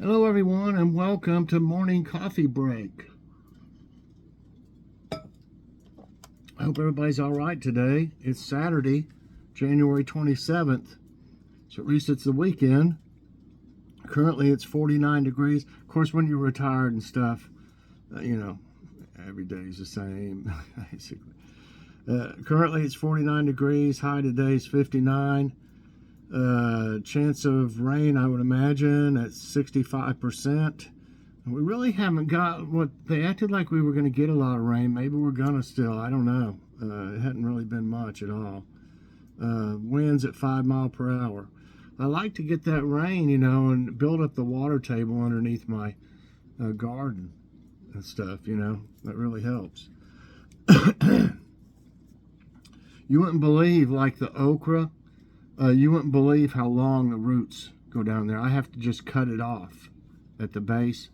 Hello, everyone, and welcome to Morning Coffee Break. I hope everybody's all right today. It's Saturday, January 27th, so at least it's the weekend. Currently, it's 49 degrees. Of course, when you're retired and stuff, every day is the same, basically. Currently, it's 49 degrees. High today is 59. Chance of rain, I would imagine, at 65%. We really haven't got what they acted like we were going to get a lot of rain. Maybe we're going to still. I don't know. It hadn't really been much at all. Winds at 5 miles per hour. I like to get that rain, and build up the water table underneath my garden and stuff, That really helps. You wouldn't believe, like the okra, you wouldn't believe how long the roots go down there. I have to just cut it off at the base,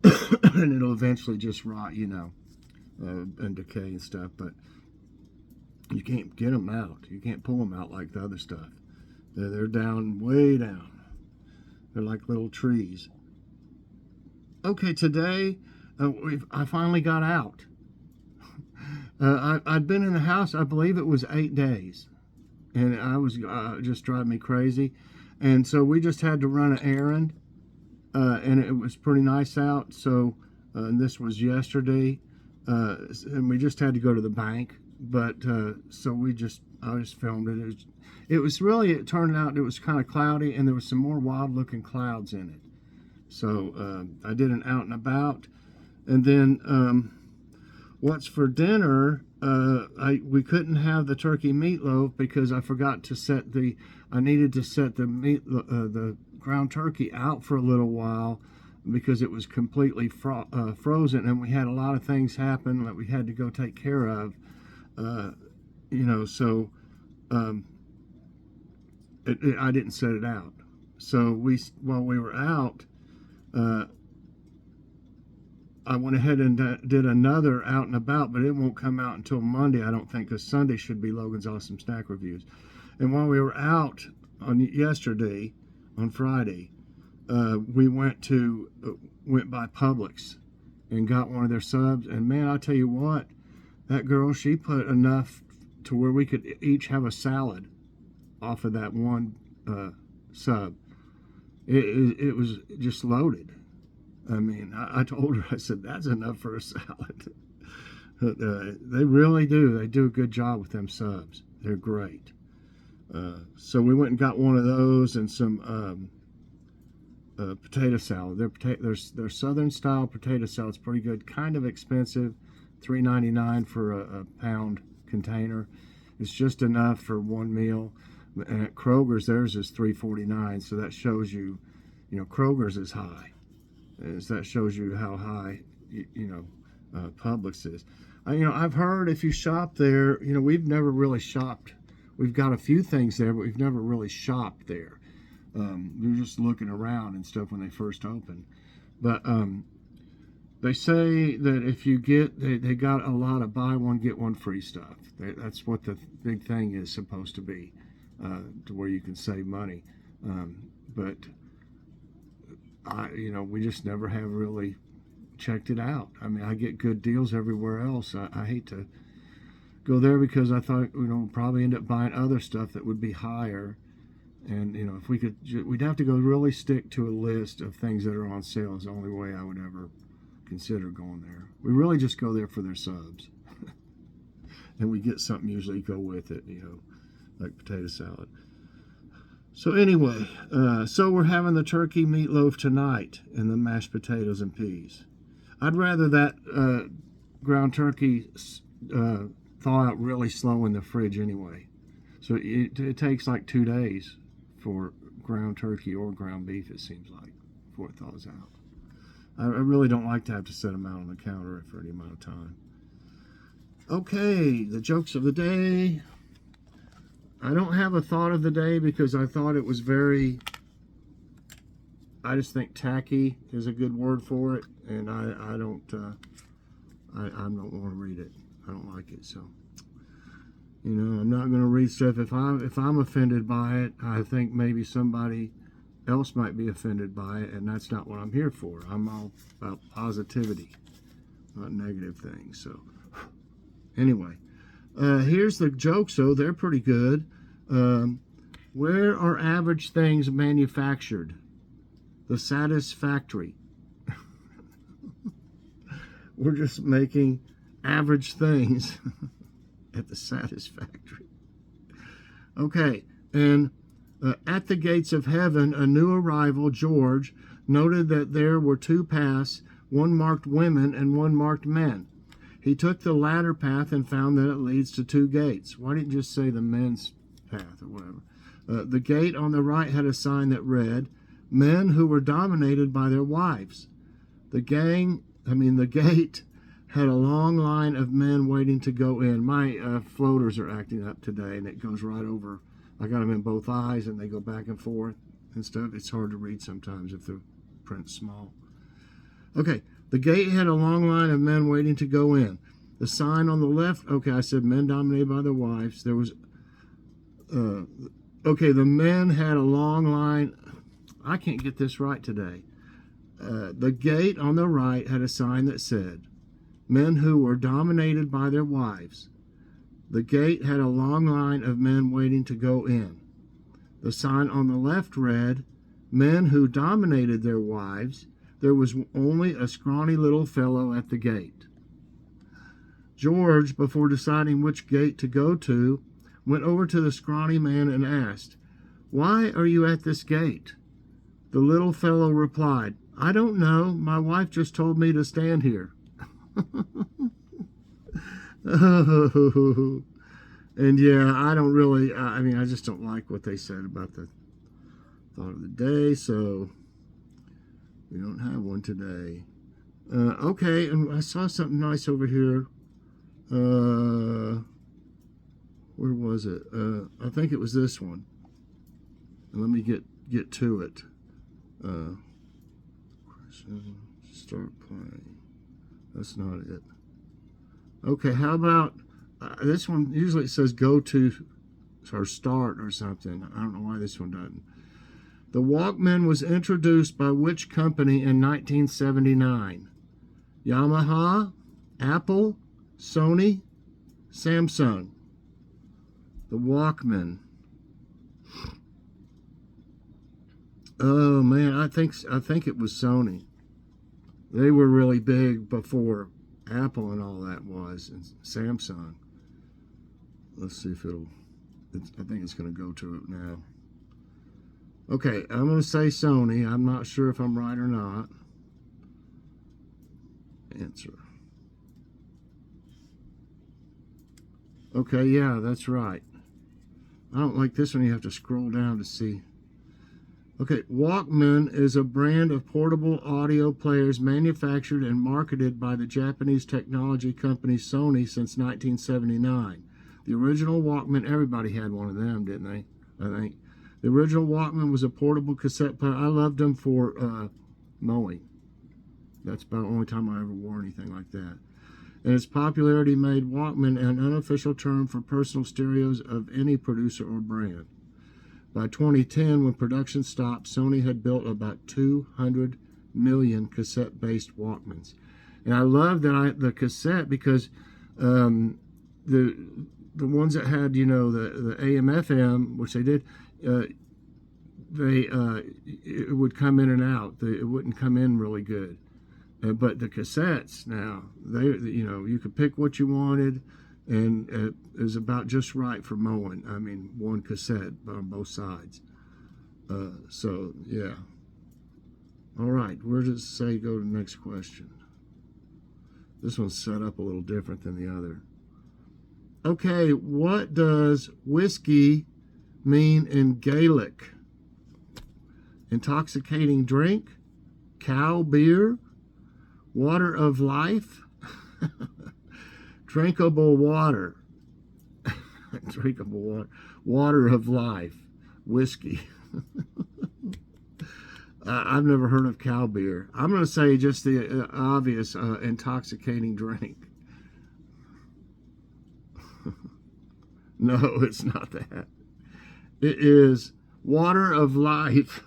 and it'll eventually just rot, and decay and stuff. But you can't get them out. You can't pull them out like the other stuff. They're down, way down. They're like little trees. Okay, today I finally got out. I'd been in the house, I believe it was 8 days. And I was just driving me crazy. And so we just had to run an errand. And it was pretty nice out. So and this was yesterday. And we just had to go to the bank. But so I just filmed it. It turned out it was kind of cloudy, and there was some more wild looking clouds in it. So I did an out and about. And then what's for dinner? We couldn't have the turkey meatloaf because I forgot to I needed to set the ground turkey out for a little while because it was completely frozen, and we had a lot of things happen that we had to go take care of. So I didn't set it out. So while we were out, I went ahead and did another out and about, but it won't come out until Monday, I don't think, because Sunday should be Logan's Awesome Snack Reviews. And while we were out on Friday, we went by Publix and got one of their subs. And man, I'll tell you what, that girl, she put enough to where we could each have a salad off of that one sub. It was just loaded. I mean, I told her, I said, that's enough for a salad. They really do. They do a good job with them subs. They're great. So we went and got one of those and some potato salad. Their southern style potato salad's pretty good. Kind of expensive, $3.99 for a pound container. It's just enough for one meal. And at Kroger's, theirs is $3.49. So that shows you, Kroger's is high. That shows you how high, Publix is. I've heard if you shop there, we've never really shopped. We've got a few things there, but we've never really shopped there. We're just looking around and stuff when they first opened. But they say that if you they got a lot of buy one, get one free stuff. That's what the big thing is supposed to be, to where you can save money. But we just never have really checked it out. I mean, I get good deals everywhere else. I hate to go there because I thought, probably end up buying other stuff that would be higher. And, if we could, we'd have to go really stick to a list of things that are on sale is the only way I would ever consider going there. We really just go there for their subs. And we get something usually go with it, like potato salad. So anyway, so we're having the turkey meatloaf tonight and the mashed potatoes and peas. I'd rather that ground turkey thaw out really slow in the fridge anyway. So it takes like 2 days for ground turkey or ground beef, it seems like, before it thaws out. I really don't like to have to set them out on the counter for any amount of time. Okay, the jokes of the day. I don't have a thought of the day because I thought it was I just think tacky is a good word for it, and I don't want to read it. I don't like it, so I'm not going to read stuff. If I'm offended by it, I think maybe somebody else might be offended by it, and that's not what I'm here for. I'm all about positivity, not negative things. So anyway, here's the jokes, though. They're pretty good. Where are average things manufactured? The Satisfactory. We're just making average things at the Satisfactory. Okay, and at the gates of heaven, a new arrival, George, noted that there were two paths, one marked women and one marked men. He took the latter path and found that it leads to two gates. Why didn't you just say the men's path or whatever? The gate on the right had a sign that read, men who were dominated by their wives. The gate had a long line of men waiting to go in. My floaters are acting up today, and it goes right over. I got them in both eyes, and they go back and forth and stuff. It's hard to read sometimes if the print's small. Okay, the gate had a long line of men waiting to go in. The sign on the left, okay, I said men dominated by their wives. There was, okay, the men had a long line. I can't get this right today. The gate on the right had a sign that said, men who were dominated by their wives. The gate had a long line of men waiting to go in. The sign on the left read, men who dominated their wives. There was only a scrawny little fellow at the gate. George, before deciding which gate to go to, went over to the scrawny man and asked, why are you at this gate? The little fellow replied, I don't know. My wife just told me to stand here. And yeah, I don't really, I just don't like what they said about the thought of the day, so we don't have one today. Okay, and I saw something nice over here. Where was it? I think it was this one. And let me get to it. Start playing. That's not it. Okay, how about this one? Usually it says go to or start or something. I don't know why this one doesn't. The Walkman was introduced by which company in 1979? Yamaha, Apple, Sony, Samsung. The Walkman. Oh man, I think it was Sony. They were really big before Apple and all that was, and Samsung. Let's see if I think it's going to go to it now. Okay, I'm going to say Sony. I'm not sure if I'm right or not. Answer. Okay, yeah, that's right. I don't like this one. You have to scroll down to see. Okay, Walkman is a brand of portable audio players manufactured and marketed by the Japanese technology company Sony since 1979. The original Walkman, everybody had one of them, didn't they? I think. The original Walkman was a portable cassette player. I loved them for mowing. That's about the only time I ever wore anything like that. And its popularity made Walkman an unofficial term for personal stereos of any producer or brand. By 2010, when production stopped, Sony had built about 200 million cassette-based Walkmans. And I love that the cassette because the ones that had, the AM FM, which they did, it would come in and out. It wouldn't come in really good. But the cassettes now, you could pick what you wanted, and it was about just right for mowing. I mean, one cassette on both sides. So yeah. All right, where does it say go to the next question? This one's set up a little different than the other. Okay, what does whiskey mean in Gaelic? Intoxicating drink, cow beer, water of life, drinkable water, drinkable water, water of life, whiskey. I've never heard of cow beer. I'm going to say just the obvious intoxicating drink. No, it's not that. It is Water of life.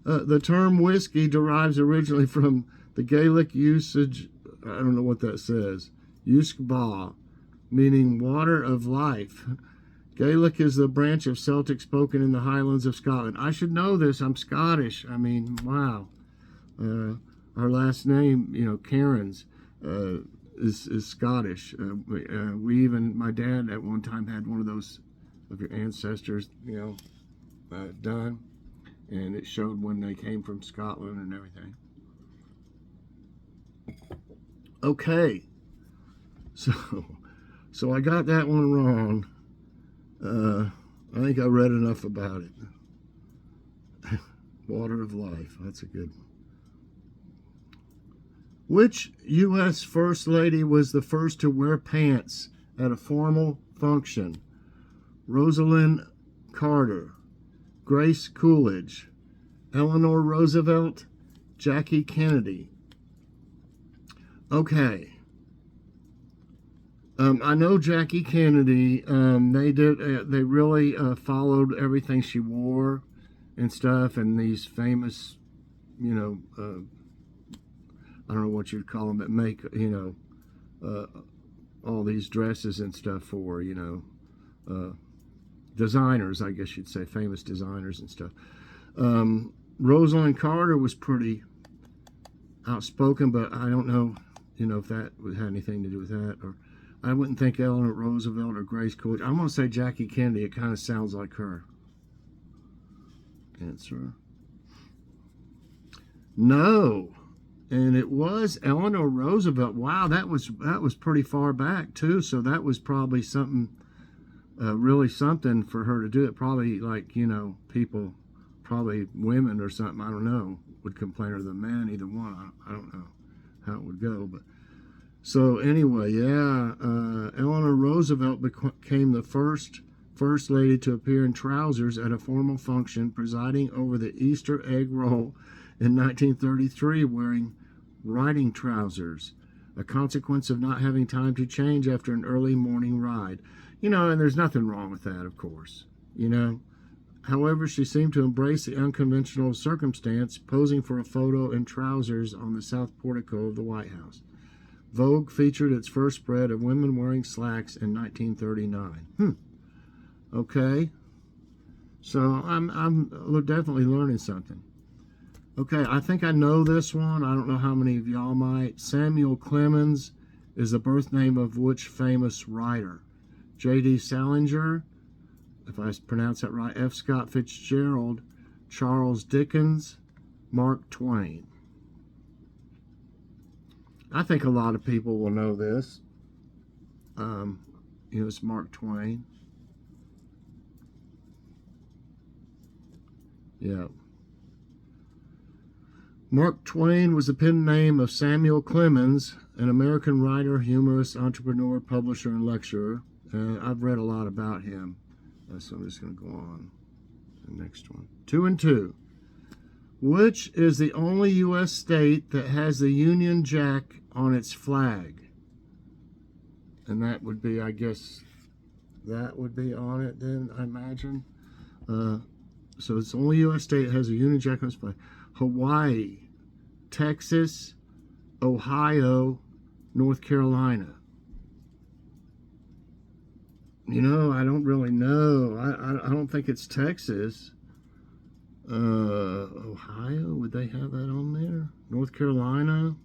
The term whiskey derives originally from the Gaelic usage, I don't know what that says, Uskba, meaning water of life. Gaelic is the branch of Celtic spoken in the Highlands of Scotland. I should know this. I'm Scottish. I mean, wow. Our last name, Cairns, is Scottish. We even, my dad at one time had one of those of your ancestors, done, and it showed when they came from Scotland and everything. Okay, so I got that one wrong. I think I read enough about it. Water of life. That's a good one. Which U.S. First Lady was the first to wear pants at a formal function? Rosalind Carter, Grace Coolidge, Eleanor Roosevelt, Jackie Kennedy. Okay. I know Jackie Kennedy. They really followed everything she wore and stuff, and these famous, I don't know what you'd call them, that make, all these dresses and stuff for, designers, I guess you'd say, famous designers and stuff. Rosalind Carter was pretty outspoken, but I don't know, if that had anything to do with that. Or I wouldn't think Eleanor Roosevelt or Grace Coolidge. I'm going to say Jackie Kennedy. It kind of sounds like her. Answer. No. And it was Eleanor Roosevelt. Wow, that was pretty far back too. So that was probably something, really something for her to do. It probably people, probably women or something, I don't know, would complain, or the men, either one. I don't know how it would go, but so anyway, yeah, Eleanor Roosevelt became the first lady to appear in trousers at a formal function, presiding over the Easter egg roll in 1933, wearing riding trousers, a consequence of not having time to change after an early morning ride. And there's nothing wrong with that, of course, However, she seemed to embrace the unconventional circumstance, posing for a photo in trousers on the south portico of the White House. Vogue featured its first spread of women wearing slacks in 1939. Okay. So I'm definitely learning something. Okay, I think I know this one. I don't know how many of y'all might. Samuel Clemens is the birth name of which famous writer? J.D. Salinger, if I pronounce that right, F. Scott Fitzgerald, Charles Dickens, Mark Twain. I think a lot of people will know this. It's Mark Twain. Yeah. Mark Twain was the pen name of Samuel Clemens, an American writer, humorist, entrepreneur, publisher, and lecturer. I've read a lot about him. So I'm just going to go on to the next one. 2 and 2. Which is the only U.S. state that has the Union Jack on its flag? And that would be, I guess, that would be on it then, I imagine. So it's the only U.S. state that has a Union Jack on its flag. Hawaii, Texas, Ohio, North Carolina. I don't really know. I don't think it's Texas. Ohio, would they have that on there? North Carolina.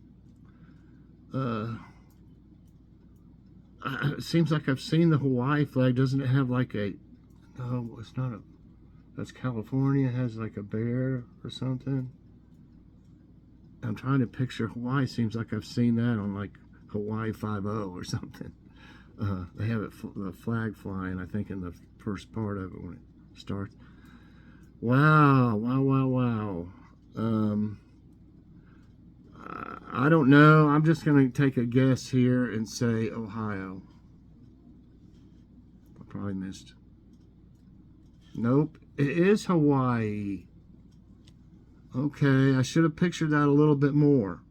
It seems like I've seen the Hawaii flag. Doesn't it have like a? No, it's not a. That's California. It has like a bear or something. I'm trying to picture Hawaii. Seems like I've seen that on like Hawaii 5-0 or something. They have the flag flying, I think, in the first part of it when it starts. Wow. I don't know. I'm just going to take a guess here and say Ohio. I probably missed. Nope. It is Hawaii. Okay, I should have pictured that a little bit more.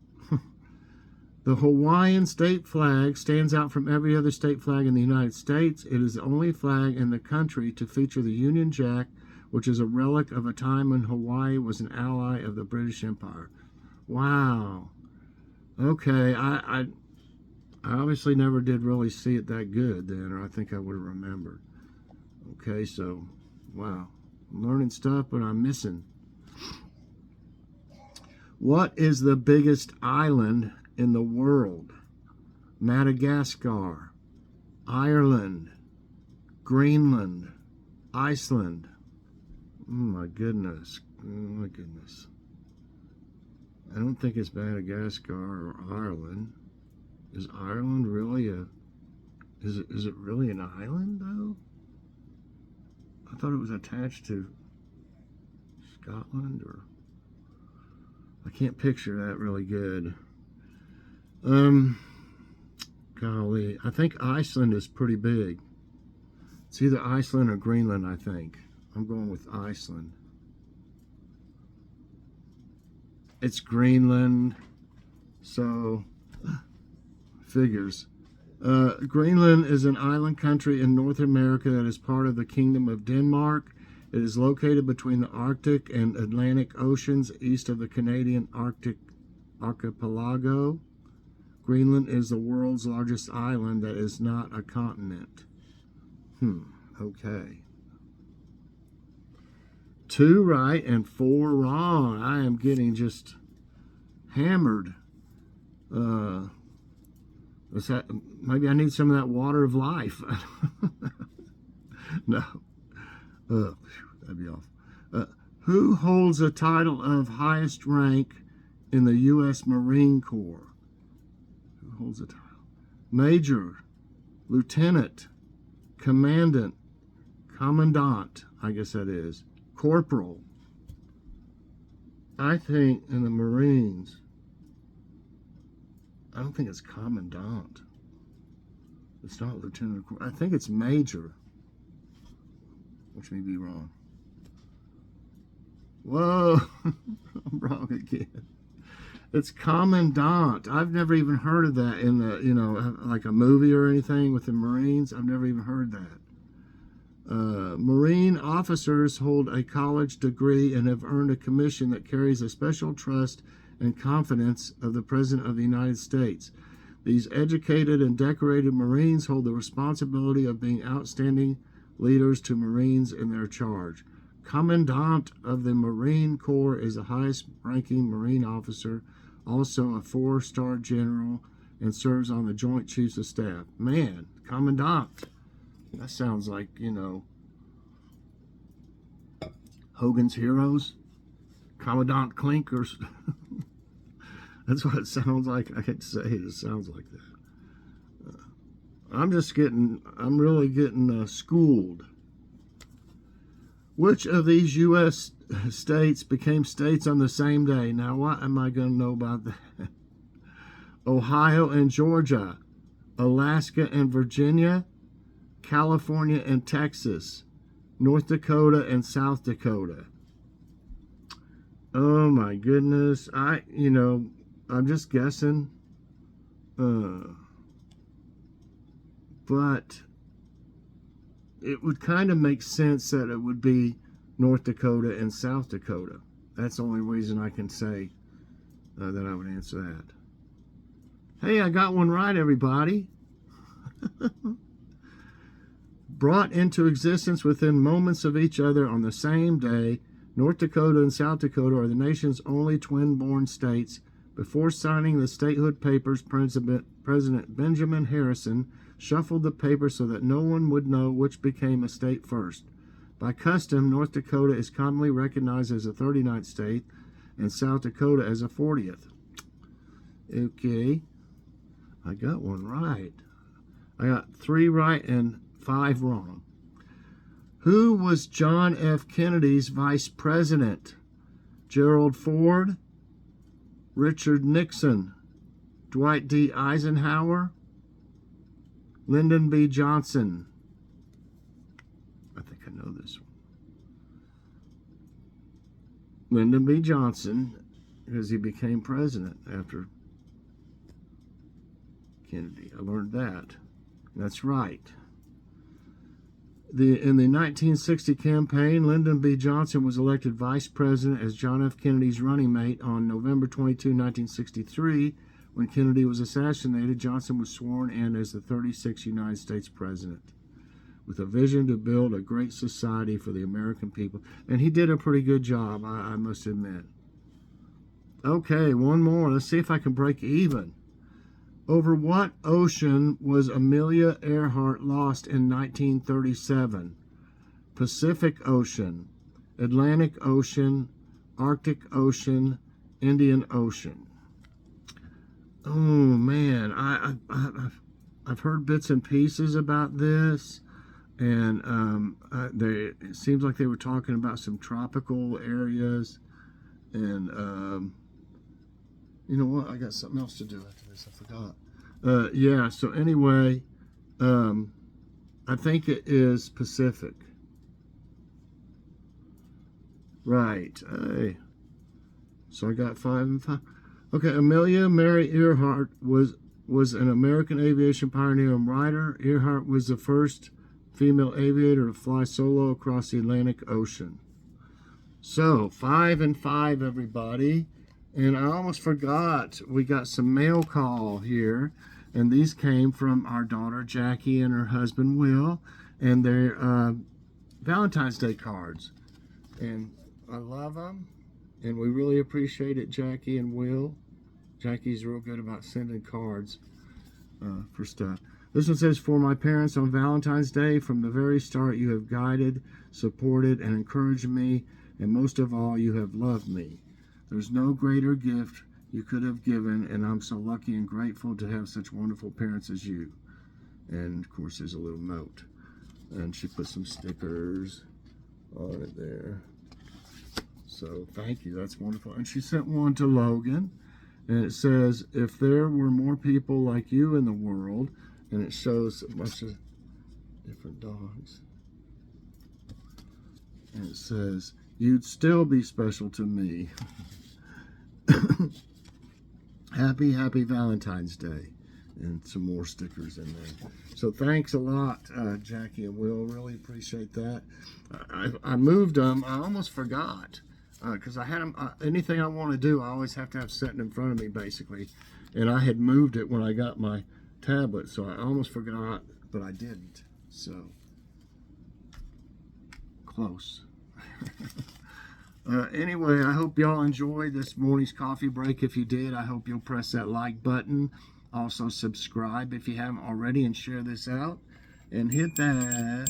The Hawaiian state flag stands out from every other state flag in the United States. It is the only flag in the country to feature the Union Jack, which is a relic of a time when Hawaii was an ally of the British Empire. Wow. Okay, I obviously never did really see it that good then, or I think I would have remembered. Okay, so, wow. I'm learning stuff, but I'm missing. What is the biggest island in the world? Madagascar, Ireland, Greenland, Iceland. Oh my goodness. Oh my goodness. I don't think it's Madagascar or Ireland. Is Ireland really is it really an island though? I thought it was attached to Scotland, or I can't picture that really good. Golly, I think Iceland is pretty big. It's either Iceland or Greenland, I think. I'm going with Iceland. It's Greenland, so figures. Greenland is an island country in North America that is part of the Kingdom of Denmark. It is located between the Arctic and Atlantic Oceans, east of the Canadian Arctic archipelago. Greenland is the world's largest island that is not a continent. Okay. 2 right and 4 wrong. I am getting just hammered. Maybe I need some of that water of life. No. That'd be off. Who holds the title of highest rank in the U.S. Marine Corps? Who holds the title? Major, Lieutenant, Commandant, Commandant, I guess that is, Corporal. I think in the Marines, I don't think it's Commandant. It's not Lieutenant. I think it's Major, which may be wrong. Whoa, I'm wrong again. It's Commandant. I've never even heard of that in the, like a movie or anything with the Marines. I've never even heard that. Marine officers hold a college degree and have earned a commission that carries a special trust and confidence of the President of the United States. These educated and decorated Marines hold the responsibility of being outstanding leaders to Marines in their charge. Commandant of the Marine Corps is the highest ranking Marine officer, also a 4-star general, and serves on the Joint Chiefs of Staff. Man, Commandant. That sounds like, Hogan's Heroes. Commandant Klink, or that's what it sounds like. I hate to say it, it sounds like that. I'm really getting schooled. Which of these U.S. states became states on the same day? Now, what am I going to know about that? Ohio and Georgia, Alaska and Virginia, California and Texas, North Dakota and South Dakota. Oh my goodness. I'm just guessing. But it would kind of make sense that it would be North Dakota and South Dakota. That's the only reason I can say that I would answer that. Hey, I got one right, everybody. Brought into existence within moments of each other on the same day, North Dakota and South Dakota are the nation's only twin-born states. Before signing the statehood papers, President Benjamin Harrison shuffled the papers so that no one would know which became a state first. By custom, North Dakota is commonly recognized as a 39th state and South Dakota as a 40th. Okay, I got one right. I got 3 right and 5 wrong. Who was John F. Kennedy's vice president? Gerald Ford, Richard Nixon, Dwight D. Eisenhower, Lyndon B. Johnson. I think I know this one. Lyndon B. Johnson, because he became president after Kennedy. I learned that. That's right. In the 1960 campaign, Lyndon B. Johnson was elected vice president as John F. Kennedy's running mate on November 22, 1963. When Kennedy was assassinated, Johnson was sworn in as the 36th United States president with a vision to build a great society for the American people. And he did a pretty good job, I must admit. Okay, one more. Let's see if I can break even. Over what ocean was Amelia Earhart lost in 1937? Pacific Ocean, Atlantic Ocean, Arctic Ocean, Indian Ocean. Oh man, I've heard bits and pieces about this, and it seems like they were talking about some tropical areas, and you know what? I got something else to do after this. I forgot. Yeah. So anyway, I think it is Pacific. Right. Hey. So I got 5 and 5. Okay. Amelia Mary Earhart was an American aviation pioneer and writer. Earhart was the first female aviator to fly solo across the Atlantic Ocean. So 5 and 5, everybody. And I almost forgot, we got some mail call here, and these came from our daughter Jackie and her husband Will, and they're Valentine's Day cards. And I love them, and we really appreciate it, Jackie and Will. Jackie's real good about sending cards for stuff. This one says, for my parents on Valentine's Day, from the very start you have guided, supported, and encouraged me, and most of all, you have loved me. There's no greater gift you could have given, and I'm so lucky and grateful to have such wonderful parents as you. And of course there's a little note, and she put some stickers on it there. So thank you, that's wonderful. And she sent one to Logan, and it says, if there were more people like you in the world, and it shows a bunch of different dogs, and it says, you'd still be special to me. Happy Valentine's Day, and some more stickers in there. So thanks a lot, Jackie and Will. Really appreciate that. I moved them. I almost forgot because I had them. Anything I want to do, I always have to have sitting in front of me, basically. And I had moved it when I got my tablet, so I almost forgot, but I didn't. So close. Anyway, I hope y'all enjoyed this morning's coffee break. If you did, I hope you'll press that like button. Also subscribe if you haven't already, and share this out. And hit that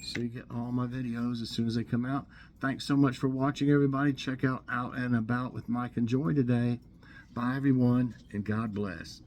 so you get all my videos as soon as they come out. Thanks so much for watching, everybody. Check out Out and About with Mike and Joy today. Bye, everyone, and God bless.